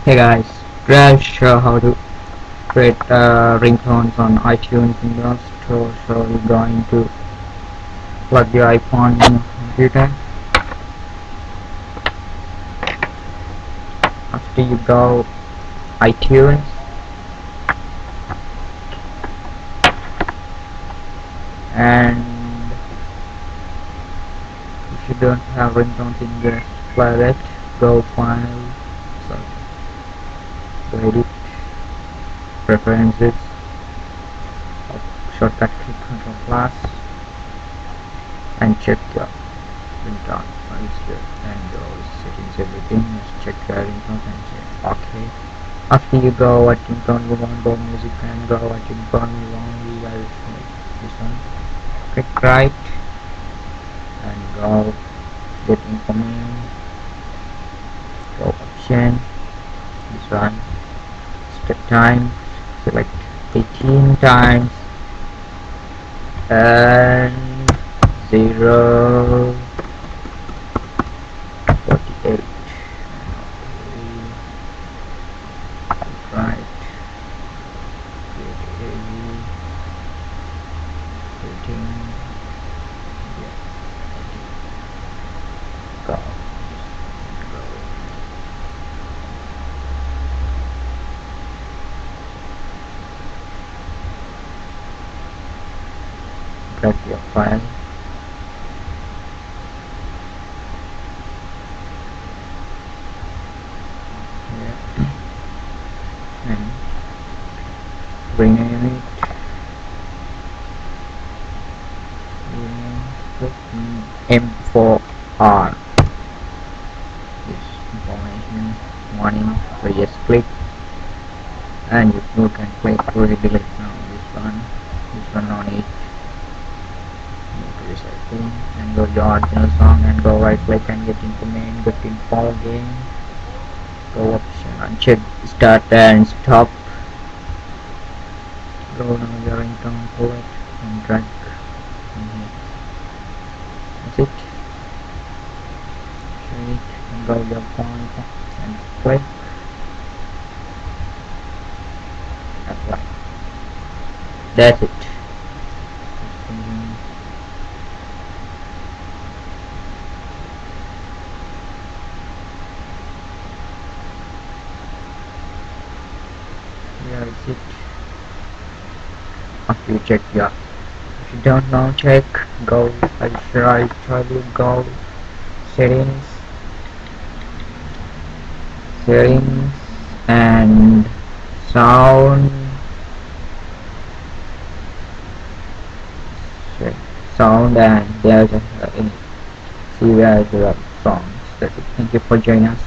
Hey guys, today I'll show how to create ringtones on iTunes in your store. So you're going to plug your iPhone in your computer. After you go iTunes, and if you don't have ringtones in your playlist, go file, so edit, preferences, shortcut key control plus, and check your ringtone and go settings everything. Just check your ringtone and say okay. After you go what ringtone you want, go music and go what ringtone you want. We will make this one. Click right and go get information. Go option. This one. Step time. Select 18 times and 0. 48. Right. 18. Yeah. Go. Drag your file. And rename it M4R. This information warning, so yes, click and you can click to delete now. This one on it. Go to recycling and go to your original song and go right click and get information, get info again. Go option uncheck start and stop. Go now your ringtone, pull it and drag. That's it. Show it and go your phone and click. Apply. That's it. Yeah, that's it. After you check, yeah. If you don't know, check. Go. I tell you, go settings, and sound. Check sound and there's a see where the songs. That's it. Thank you for joining us.